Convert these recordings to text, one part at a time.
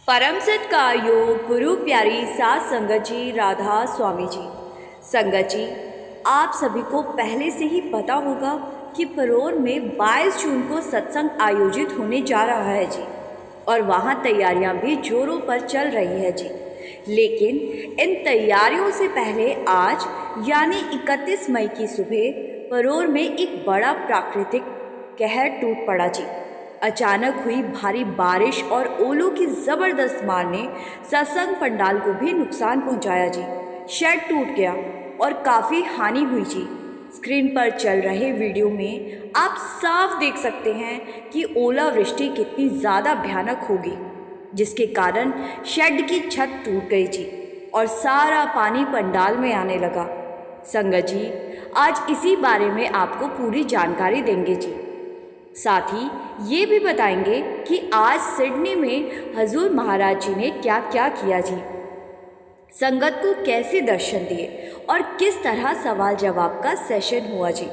परम सत्कार योग गुरु प्यारी सात संगत जी राधा स्वामी जी। संगत जी, आप सभी को पहले से ही पता होगा कि परोर में 22 जून को सत्संग आयोजित होने जा रहा है जी, और वहाँ तैयारियाँ भी जोरों पर चल रही है जी। लेकिन इन तैयारियों से पहले आज यानी 31 मई की सुबह परोर में एक बड़ा प्राकृतिक कहर टूट पड़ा जी। अचानक हुई भारी बारिश और ओलों की ज़बरदस्त मार ने सत्संग पंडाल को भी नुकसान पहुंचाया जी। शेड टूट गया और काफ़ी हानि हुई जी। स्क्रीन पर चल रहे वीडियो में आप साफ देख सकते हैं कि ओलावृष्टि कितनी ज़्यादा भयानक होगी, जिसके कारण शेड की छत टूट गई जी और सारा पानी पंडाल में आने लगा। संगत जी, आज इसी बारे में आपको पूरी जानकारी देंगे जी। साथ ही ये भी बताएंगे कि आज सिडनी में हजूर महाराज जी ने क्या क्या किया जी, संगत को कैसे दर्शन दिए और किस तरह सवाल जवाब का सेशन हुआ जी।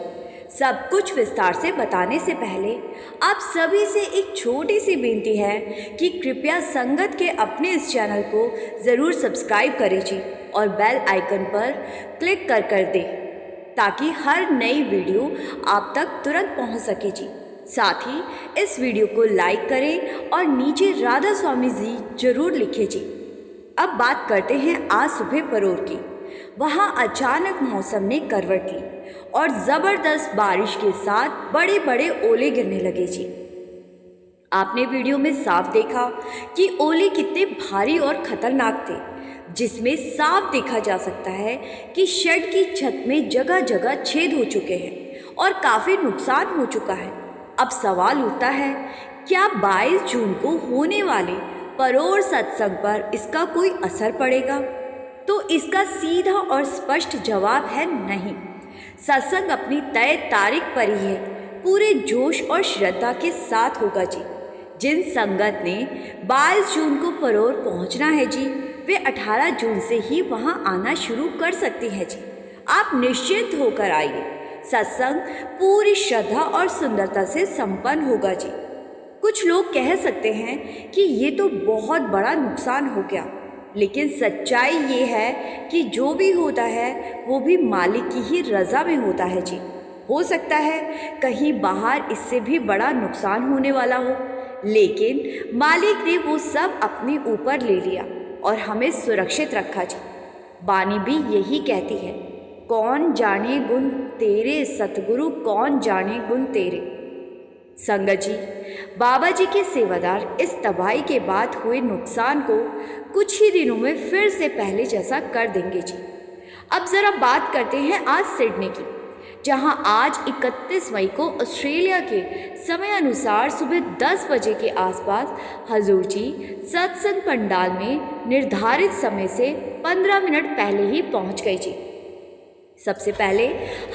सब कुछ विस्तार से बताने से पहले आप सभी से एक छोटी सी बेनती है कि कृपया संगत के अपने इस चैनल को ज़रूर सब्सक्राइब करें जी और बेल आइकन पर क्लिक कर दें, ताकि हर नई वीडियो आप तक तुरंत पहुंच सके जी। साथ ही इस वीडियो को लाइक करें और नीचे राधा स्वामी जी जरूर लिखें जी। अब बात करते हैं आज सुबह परोर की। वहाँ अचानक मौसम ने करवट ली और ज़बरदस्त बारिश के साथ बड़े बड़े ओले गिरने लगे जी। आपने वीडियो में साफ देखा कि ओले कितने भारी और खतरनाक थे, जिसमें साफ देखा जा सकता है कि शेड की छत में जगह जगह छेद हो चुके हैं और काफ़ी नुकसान हो चुका है। अब सवाल उठता है, क्या 22 जून को होने वाले परोर सत्संग पर इसका कोई असर पड़ेगा? तो इसका सीधा और स्पष्ट जवाब है नहीं। सत्संग अपनी तय तारीख पर ही है, पूरे जोश और श्रद्धा के साथ होगा जी। जिन संगत ने 22 जून को परोर पहुंचना है जी, वे 18 जून से ही वहां आना शुरू कर सकती है जी। आप निश्चिंत होकर आइए, सत्संग पूरी श्रद्धा और सुंदरता से संपन्न होगा जी। कुछ लोग कह सकते हैं कि ये तो बहुत बड़ा नुकसान हो गया, लेकिन सच्चाई ये है कि जो भी होता है वो भी मालिक की ही रज़ा में होता है जी। हो सकता है कहीं बाहर इससे भी बड़ा नुकसान होने वाला हो, लेकिन मालिक ने वो सब अपने ऊपर ले लिया और हमें सुरक्षित रखा जी। बानी भी यही कहती है, कौन जाने गुण तेरे सतगुरु, कौन जाने गुण तेरे। संगत जी, बाबा जी के सेवादार इस तबाही के बाद हुए नुकसान को कुछ ही दिनों में फिर से पहले जैसा कर देंगे जी। अब ज़रा बात करते हैं आज सिडनी की, जहां आज 31 मई को ऑस्ट्रेलिया के समय अनुसार सुबह 10 बजे के आसपास हजूर जी सत्संग पंडाल में निर्धारित समय से 15 मिनट पहले ही पहुंच गए जी। सबसे पहले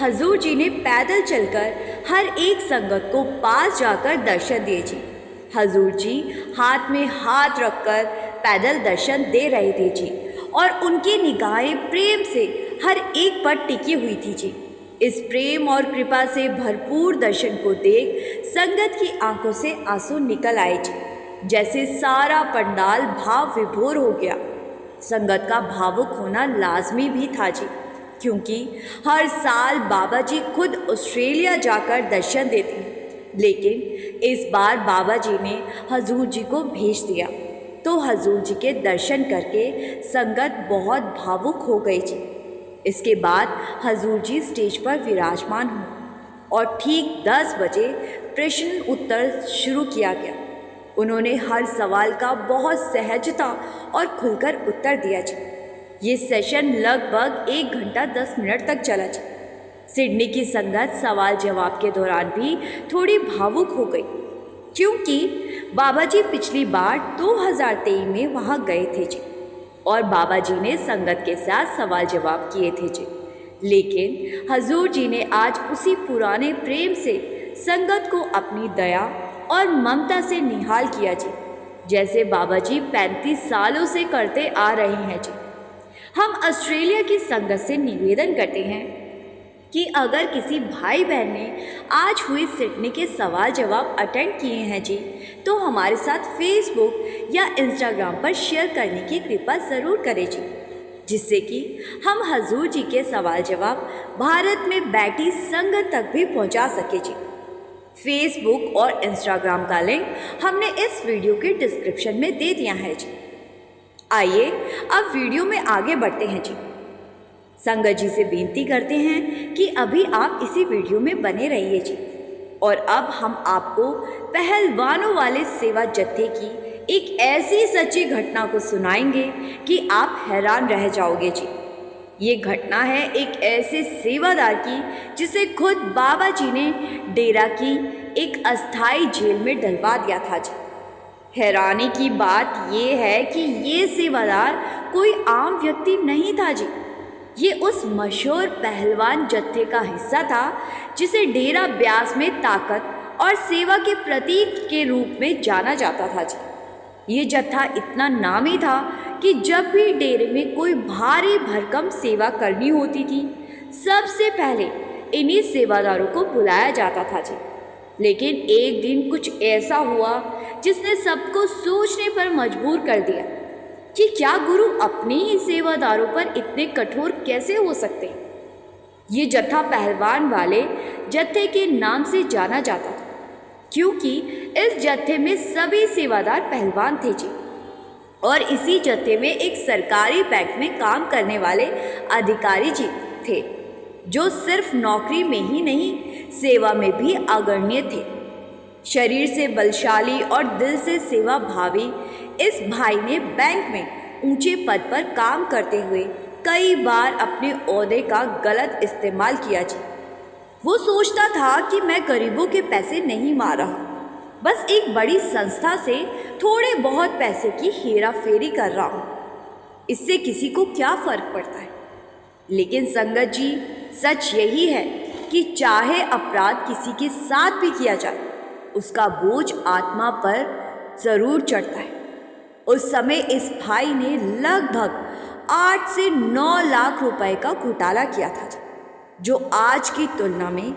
हजूर जी ने पैदल चलकर हर एक संगत को पास जाकर दर्शन दिए जी। हजूर जी हाथ में हाथ रखकर पैदल दर्शन दे रहे थे जी, और उनकी निगाहें प्रेम से हर एक पर टिकी हुई थी जी। इस प्रेम और कृपा से भरपूर दर्शन को देख संगत की आंखों से आंसू निकल आए जी, जैसे सारा पंडाल भाव विभोर हो गया। संगत का भावुक होना लाजमी भी था जी, क्योंकि हर साल बाबा जी खुद ऑस्ट्रेलिया जाकर दर्शन देते हैं, लेकिन इस बार बाबा जी ने हजूर जी को भेज दिया, तो हजूर जी के दर्शन करके संगत बहुत भावुक हो गई जी। इसके बाद हजूर जी स्टेज पर विराजमान हुए और ठीक 10 बजे प्रश्न उत्तर शुरू किया गया। उन्होंने हर सवाल का बहुत सहजता और खुलकर उत्तर दिया जी। ये सेशन लगभग 1 घंटा 10 मिनट तक चला जी। सिडनी की संगत सवाल जवाब के दौरान भी थोड़ी भावुक हो गई, क्योंकि बाबा जी पिछली बार 2023 में वहाँ गए थे जी, और बाबा जी ने संगत के साथ सवाल जवाब किए थे जी। लेकिन हजूर जी ने आज उसी पुराने प्रेम से संगत को अपनी दया और ममता से निहाल किया जी, जैसे बाबा जी 35 सालों से करते आ रहे हैं जी। हम ऑस्ट्रेलिया की संगत से निवेदन करते हैं कि अगर किसी भाई बहन ने आज हुई सिडनी के सवाल जवाब अटेंड किए हैं जी, तो हमारे साथ फेसबुक या इंस्टाग्राम पर शेयर करने की कृपा ज़रूर करें जी, जिससे कि हम हजूर जी के सवाल जवाब भारत में बैठी संगत तक भी पहुंचा सके जी। फेसबुक और इंस्टाग्राम का लिंक हमने इस वीडियो के डिस्क्रिप्शन में दे दिया है जी। आइए अब वीडियो में आगे बढ़ते हैं जी। संगत जी से विनती करते हैं कि अभी आप इसी वीडियो में बने रहिए जी। और अब हम आपको पहलवानों वाले सेवा जत्थे की एक ऐसी सच्ची घटना को सुनाएंगे कि आप हैरान रह जाओगे जी। ये घटना है एक ऐसे सेवादार की जिसे खुद बाबा जी ने डेरा की एक अस्थाई जेल में डलवा दिया था जी। हैरानी की बात ये है कि ये सेवादार कोई आम व्यक्ति नहीं था जी। ये उस मशहूर पहलवान जत्थे का हिस्सा था जिसे डेरा ब्यास में ताकत और सेवा के प्रतीक के रूप में जाना जाता था जी। ये जत्था इतना नामी था कि जब भी डेरे में कोई भारी भरकम सेवा करनी होती थी, सबसे पहले इन्हीं सेवादारों को बुलाया जाता था जी। लेकिन एक दिन कुछ ऐसा हुआ जिसने सबको सोचने पर मजबूर कर दिया कि क्या गुरु अपने ही सेवादारों पर इतने कठोर कैसे हो सकते हैं। ये जत्था पहलवान वाले जत्थे के नाम से जाना जाता था, क्योंकि इस जत्थे में सभी सेवादार पहलवान थे जी। और इसी जत्थे में एक सरकारी बैंक में काम करने वाले अधिकारी जी थे, जो सिर्फ नौकरी में ही नहीं सेवा में भी अग्रणी थे। शरीर से बलशाली और दिल से सेवा भावी इस भाई ने बैंक में ऊंचे पद पर काम करते हुए कई बार अपने ओहदे का गलत इस्तेमाल किया जी। वो सोचता था कि मैं गरीबों के पैसे नहीं मार रहा, बस एक बड़ी संस्था से थोड़े बहुत पैसे की हेरा फेरी कर रहा हूँ, इससे किसी को क्या फर्क पड़ता है। लेकिन संगत जी, सच यही है कि चाहे अपराध किसी के साथ भी किया जाए, उसका बोझ आत्मा पर ज़रूर चढ़ता है। उस समय इस भाई ने लगभग 8 से 9 लाख रुपए का घोटाला किया था, जो आज की तुलना में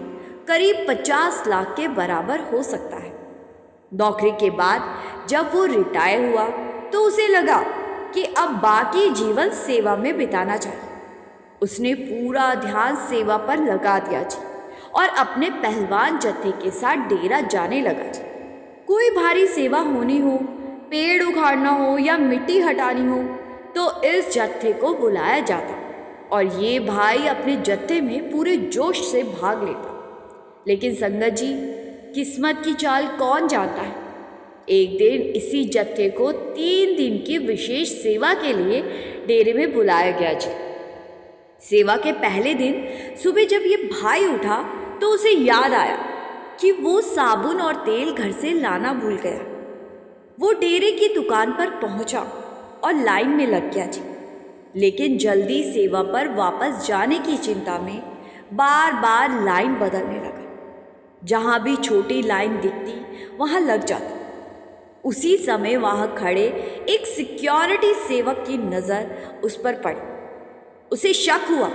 करीब 50 लाख के बराबर हो सकता है। नौकरी के बाद जब वो रिटायर हुआ तो उसे लगा कि अब बाकी जीवन सेवा में बिताना चाहिए। उसने पूरा ध्यान सेवा पर लगा दिया जी और अपने पहलवान जत्थे के साथ डेरा जाने लगा जी। कोई भारी सेवा होनी हो, पेड़ उखाड़ना हो या मिट्टी हटानी हो, तो इस जत्थे को बुलाया जाता और ये भाई अपने जत्थे में पूरे जोश से भाग लेता। लेकिन संगत जी, किस्मत की चाल कौन जानता है। एक दिन इसी जत्थे को 3 दिन की विशेष सेवा के लिए डेरे में बुलाया गया जी। सेवा के पहले दिन सुबह जब ये भाई उठा तो उसे याद आया कि वो साबुन और तेल घर से लाना भूल गया। वो डेरे की दुकान पर पहुंचा और लाइन में लग गया जी। लेकिन जल्दी सेवा पर वापस जाने की चिंता में बार बार लाइन बदलने लगा। जहाँ भी छोटी लाइन दिखती वहाँ लग जाता। उसी समय वहाँ खड़े एक सिक्योरिटी सेवक की नज़र उस पर पड़ी। उसे शक हुआ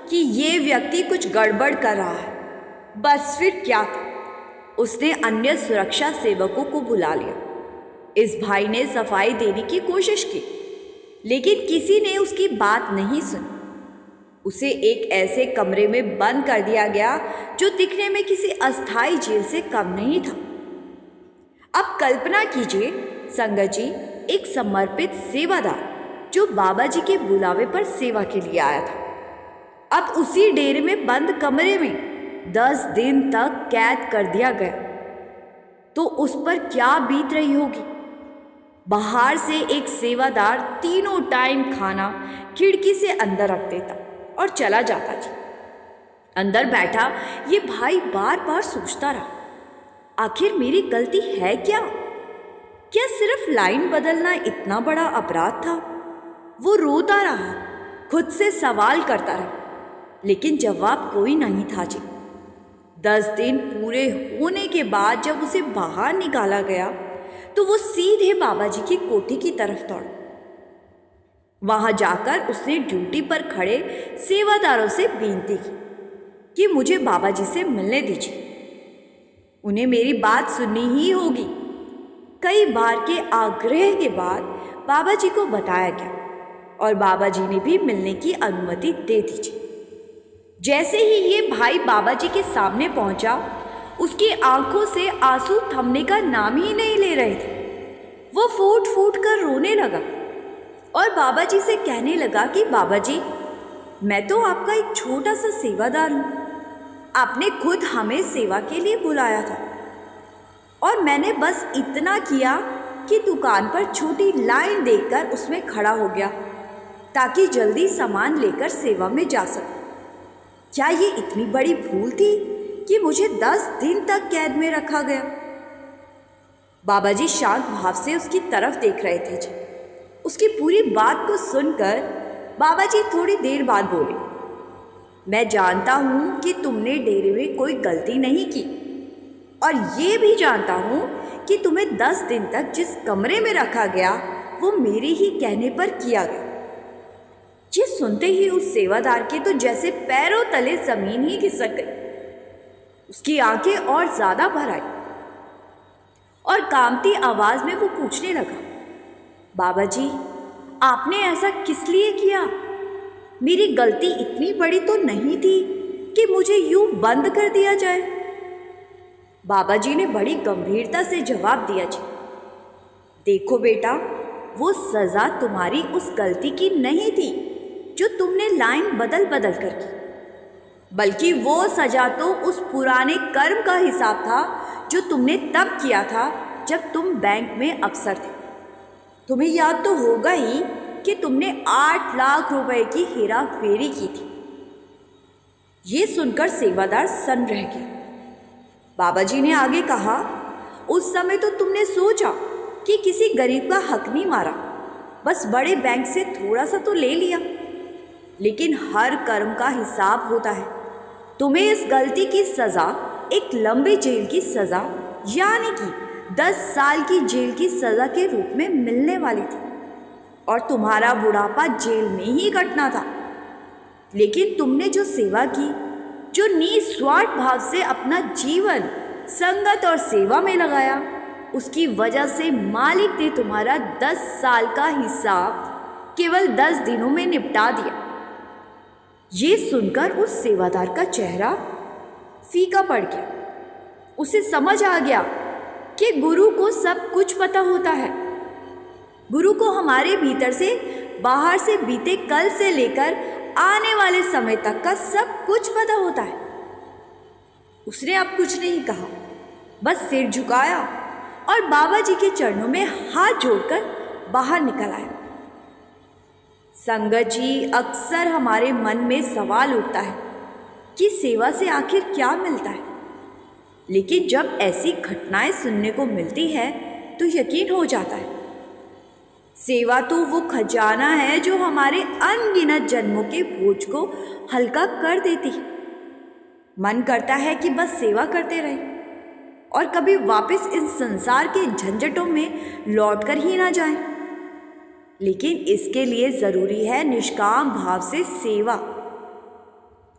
कि ये व्यक्ति कुछ गड़बड़ कर रहा है। बस फिर क्या था, उसने अन्य सुरक्षा सेवकों को बुला लिया। इस भाई ने सफाई देने की कोशिश की, लेकिन किसी ने उसकी बात नहीं सुनी। उसे एक ऐसे कमरे में बंद कर दिया गया जो दिखने में किसी अस्थाई जेल से कम नहीं था। अब कल्पना कीजिए संगत जी, एक समर्पित सेवादार जो बाबा जी के बुलावे पर सेवा के लिए आया था, अब उसी डेरे में बंद कमरे में 10 दिन तक कैद कर दिया गया, तो उस पर क्या बीत रही होगी। बाहर से एक सेवादार तीनों टाइम खाना खिड़की से अंदर रख देता और चला जाता जी। अंदर बैठा ये भाई बार बार सोचता रहा, आखिर मेरी गलती है क्या? क्या सिर्फ लाइन बदलना इतना बड़ा अपराध था? वो रोता रहा, खुद से सवाल करता रहा, लेकिन जवाब कोई नहीं था जी। 10 दिन पूरे होने के बाद जब उसे बाहर निकाला गया तो वो सीधे बाबा जी की कोठी की तरफ दौड़ा। वहां जाकर उसने ड्यूटी पर खड़े सेवादारों से विनती की कि मुझे बाबा जी से मिलने दीजिए, उन्हें मेरी बात सुननी ही होगी। कई बार के आग्रह के बाद बाबा जी को बताया गया और बाबा जी ने भी मिलने की अनुमति दे दी जी। जैसे ही ये भाई बाबा जी के सामने पहुंचा, उसकी आंखों से आंसू थमने का नाम ही नहीं ले रहे थे। वो फूट फूट कर रोने लगा और बाबा जी से कहने लगा कि बाबा जी, मैं तो आपका एक छोटा सा सेवादार हूँ। आपने खुद हमें सेवा के लिए बुलाया था और मैंने बस इतना किया कि दुकान पर छोटी लाइन देखकर उसमें खड़ा हो गया ताकि जल्दी सामान लेकर सेवा में जा सकूं। क्या ये इतनी बड़ी भूल थी कि मुझे 10 दिन तक कैद में रखा गया? बाबा जी शांत भाव से उसकी तरफ देख रहे थे जी। उसकी पूरी बात को सुनकर बाबा जी थोड़ी देर बाद बोले, मैं जानता हूँ कि तुमने डेरे में कोई गलती नहीं की और ये भी जानता हूँ कि तुम्हें 10 दिन तक जिस कमरे में रखा गया वो मेरे ही कहने पर किया गया। ये सुनते ही उस सेवादार के तो जैसे पैरों तले जमीन ही खिसक गई। उसकी आंखें और ज्यादा भर आई और कांपती आवाज में वो पूछने लगा, बाबा जी, आपने ऐसा किस लिए किया? मेरी गलती इतनी बड़ी तो नहीं थी कि मुझे यूं बंद कर दिया जाए। बाबा जी ने बड़ी गंभीरता से जवाब दिया, जी देखो बेटा, वो सजा तुम्हारी उस गलती की नहीं थी जो तुमने लाइन बदल बदल कर की, बल्कि वो सजा तो उस पुराने कर्म का हिसाब था जो तुमने तब किया था जब तुम बैंक में अफसर थे। तुम्हें याद तो होगा ही कि तुमने 8 लाख रुपए की हेरा फेरी की थी। ये सुनकर सेवादार सन रह गया। बाबा जी ने आगे कहा, उस समय तो तुमने सोचा कि किसी गरीब का हक नहीं मारा, बस बड़े बैंक से थोड़ा सा तो ले लिया, लेकिन हर कर्म का हिसाब होता है। तुम्हें इस गलती की सजा एक लंबी जेल की सजा यानी कि 10 साल की जेल की सजा के रूप में मिलने वाली थी और तुम्हारा बुढ़ापा जेल में ही कटना था। लेकिन तुमने जो सेवा की, जो निस्वार्थ भाव से अपना जीवन संगत और सेवा में लगाया, उसकी वजह से मालिक ने तुम्हारा 10 साल का हिसाब केवल 10 दिनों में निपटा दिया। ये सुनकर उस सेवादार का चेहरा फीका पड़ गया। उसे समझ आ गया कि गुरु को सब कुछ पता होता है। गुरु को हमारे भीतर से बाहर से बीते कल से लेकर आने वाले समय तक का सब कुछ पता होता है। उसने अब कुछ नहीं कहा, बस सिर झुकाया और बाबा जी के चरणों में हाथ जोड़कर बाहर निकल आया। संगत जी, अक्सर हमारे मन में सवाल उठता है कि सेवा से आखिर क्या मिलता है, लेकिन जब ऐसी घटनाएं सुनने को मिलती है तो यकीन हो जाता है। सेवा तो वो खजाना है जो हमारे अनगिनत जन्मों के बोझ को हल्का कर देती है। मन करता है कि बस सेवा करते रहें और कभी वापस इस संसार के झंझटों में लौटकर ही ना जाएं। लेकिन इसके लिए ज़रूरी है निष्काम भाव से सेवा।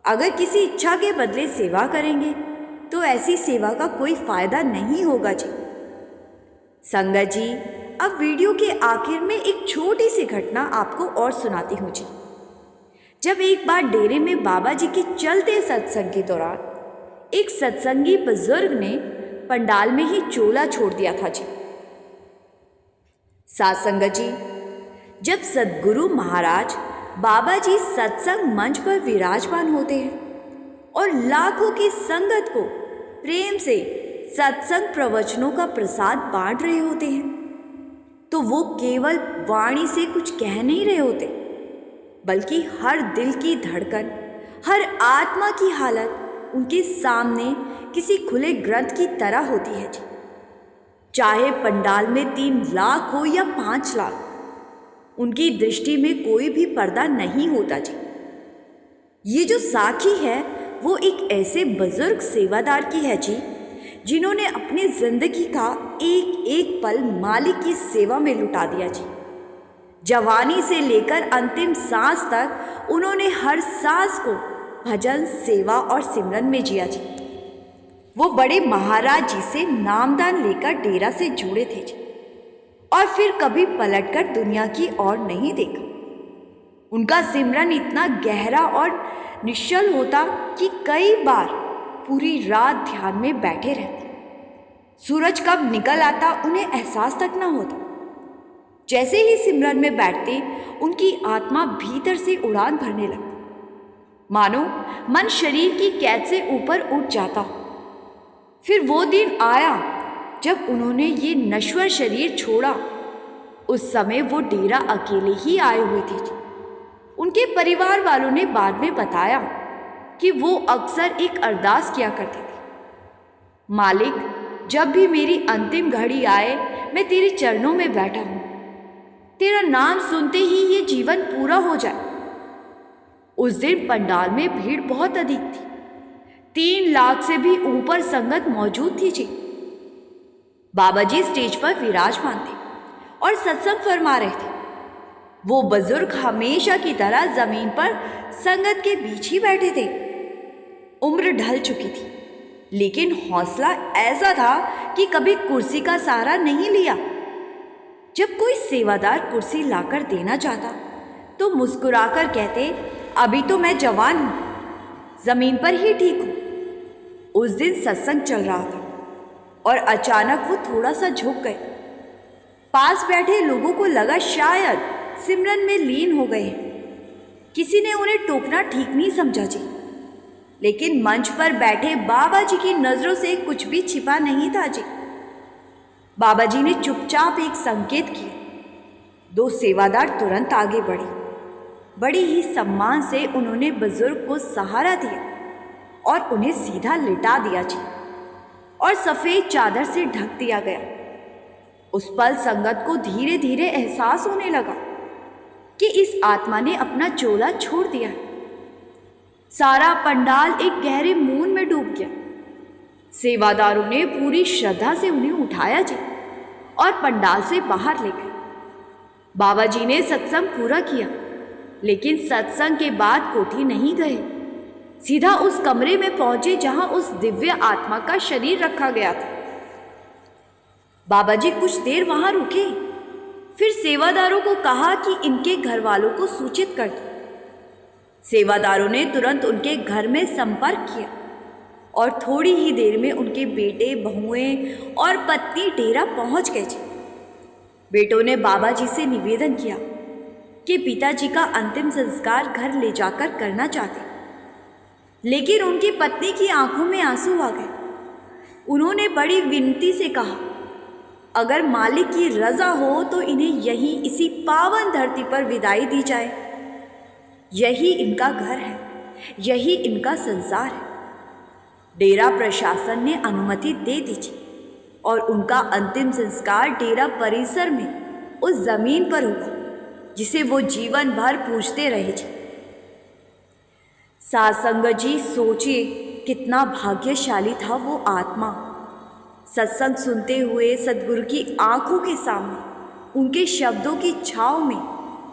अगर किसी इच्छा के बदले सेवा करेंगे तो ऐसी सेवा का कोई फायदा नहीं होगा जी। संगत जी, अब वीडियो के आखिर में एक छोटी सी घटना आपको और सुनाती हूँ जी। जब एक बार डेरे में बाबा जी के चलते सत्संग के दौरान एक सत्संगी बुजुर्ग ने पंडाल में ही चोला छोड़ दिया था जी। साथ संगत जी, जब सद्गुरु महाराज बाबा जी सत्संग मंच पर विराजमान होते हैं और लाखों की संगत को प्रेम से सत्संग प्रवचनों का प्रसाद बांट रहे होते हैं, तो वो केवल वाणी से कुछ कह नहीं रहे होते, बल्कि हर दिल की धड़कन, हर आत्मा की हालत उनके सामने किसी खुले ग्रंथ की तरह होती है जी। चाहे पंडाल में 3 लाख हो या 5 लाख, उनकी दृष्टि में कोई भी पर्दा नहीं होता जी। ये जो साखी है वो एक ऐसे बुजुर्ग सेवादार की है जी, जिन्होंने अपनी जिंदगी का एक एक पल मालिक की सेवा में लुटा दिया जी। जवानी से लेकर अंतिम सांस तक उन्होंने हर सांस को भजन, सेवा और सिमरन में जिया जी। वो बड़े महाराज जी से नामदान लेकर डेरा से जुड़े थे जी। और फिर कभी पलटकर दुनिया की ओर नहीं देखा। उनका सिमरन इतना गहरा और निश्चल होता कि कई बार पूरी रात ध्यान में बैठे रहते। सूरज कब निकल आता उन्हें एहसास तक न होता। जैसे ही सिमरन में बैठते उनकी आत्मा भीतर से उड़ान भरने लगती, मानो मन शरीर की कैद से ऊपर उठ जाता हो। फिर वो दिन आया जब उन्होंने ये नश्वर शरीर छोड़ा। उस समय वो डेरा अकेले ही आए हुए थे। उनके परिवार वालों ने बाद में बताया कि वो अक्सर एक अरदास किया करते थे, मालिक, जब भी मेरी अंतिम घड़ी आए मैं तेरे चरणों में बैठा हूँ, तेरा नाम सुनते ही ये जीवन पूरा हो जाए। उस दिन पंडाल में भीड़ बहुत अधिक थी। 3 लाख से भी ऊपर संगत मौजूद थी जी। बाबा जी स्टेज पर विराजमान थे और सत्संग फरमा रहे थे। वो बुजुर्ग हमेशा की तरह जमीन पर संगत के बीच ही बैठे थे। उम्र ढल चुकी थी, लेकिन हौसला ऐसा था कि कभी कुर्सी का सहारा नहीं लिया। जब कोई सेवादार कुर्सी लाकर देना चाहता तो मुस्कुराकर कहते, अभी तो मैं जवान हूँ, जमीन पर ही ठीक हूँ। उस दिन सत्संग चल रहा था और अचानक वो थोड़ा सा झुक गए। पास बैठे लोगों को लगा शायद सिमरन में लीन हो गए। किसी ने उन्हें टोकना ठीक नहीं समझा जी, लेकिन मंच पर बैठे बाबा जी की नजरों से कुछ भी छिपा नहीं था जी। बाबा जी ने चुपचाप एक संकेत किया। 2 सेवादार तुरंत आगे बढ़े। बड़ी ही सम्मान से उन्होंने बुजुर्ग को सहारा दिया और उन्हें सीधा लिटा दिया जी और सफ़ेद चादर से ढक दिया गया। उस पल संगत को धीरे धीरे एहसास होने लगा कि इस आत्मा ने अपना चोला छोड़ दिया। सारा पंडाल एक गहरे मौन में डूब गया। सेवादारों ने पूरी श्रद्धा से उन्हें उठाया जी और पंडाल से बाहर ले गए। बाबा जी ने सत्संग पूरा किया, लेकिन सत्संग के बाद कोठी नहीं गए। सीधा उस कमरे में पहुंचे जहां उस दिव्य आत्मा का शरीर रखा गया था। बाबा जी कुछ देर वहां रुके, फिर सेवादारों को कहा कि इनके घर वालों को सूचित कर दो। सेवादारों ने तुरंत उनके घर में संपर्क किया और थोड़ी ही देर में उनके बेटे, बहुएं और पत्नी डेरा पहुंच गए थे। बेटों ने बाबा जी से निवेदन किया कि पिताजी का अंतिम संस्कार घर ले जाकर करना चाहते, लेकिन उनकी पत्नी की आंखों में आंसू आ गए। उन्होंने बड़ी विनती से कहा, अगर मालिक की रजा हो तो इन्हें यहीं इसी पावन धरती पर विदाई दी जाए। यही इनका घर है, यही इनका संसार है। डेरा प्रशासन ने अनुमति दे दी और उनका अंतिम संस्कार डेरा परिसर में उस जमीन पर हुआ जिसे वो जीवन भर पूजते रहे। साध संगत जी, सोचिए कितना भाग्यशाली था वो आत्मा। सत्संग सुनते हुए सद्गुरु की आंखों के सामने उनके शब्दों की छाव में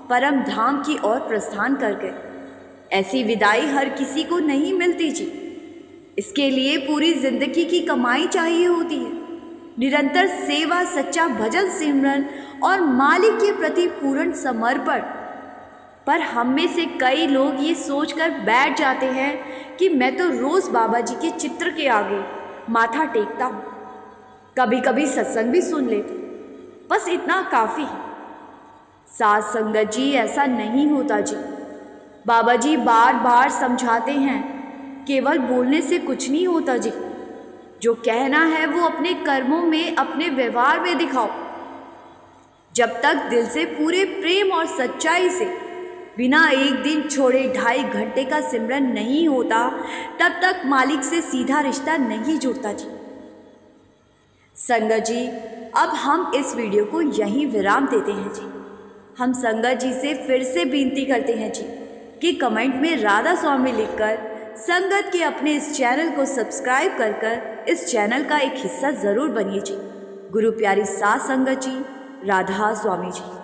परम धाम की ओर प्रस्थान कर गए। ऐसी विदाई हर किसी को नहीं मिलती जी। इसके लिए पूरी जिंदगी की कमाई चाहिए होती है, निरंतर सेवा, सच्चा भजन सिमरन और मालिक के प्रति पूर्ण समर्पण। पर हम में से कई लोग ये सोचकर बैठ जाते हैं कि मैं तो रोज बाबा जी के चित्र के आगे माथा टेकता हूँ, कभी कभी सत्संग भी सुन लेते, बस इतना काफ़ी है। साध संगत जी, ऐसा नहीं होता जी। बाबा जी बार बार समझाते हैं, केवल बोलने से कुछ नहीं होता जी। जो कहना है वो अपने कर्मों में, अपने व्यवहार में दिखाओ। जब तक दिल से पूरे प्रेम और सच्चाई से बिना एक दिन छोड़े 2.5 घंटे का सिमरन नहीं होता, तब तक मालिक से सीधा रिश्ता नहीं जुड़ता जी। संगत जी, अब हम इस वीडियो को यहीं विराम देते हैं जी। हम संगत जी से फिर से विनती करते हैं जी कि कमेंट में राधा स्वामी लिखकर संगत के अपने इस चैनल को सब्सक्राइब कर इस चैनल का एक हिस्सा ज़रूर बनिए जी। गुरु प्यारी साध संगत जी, राधा स्वामी जी।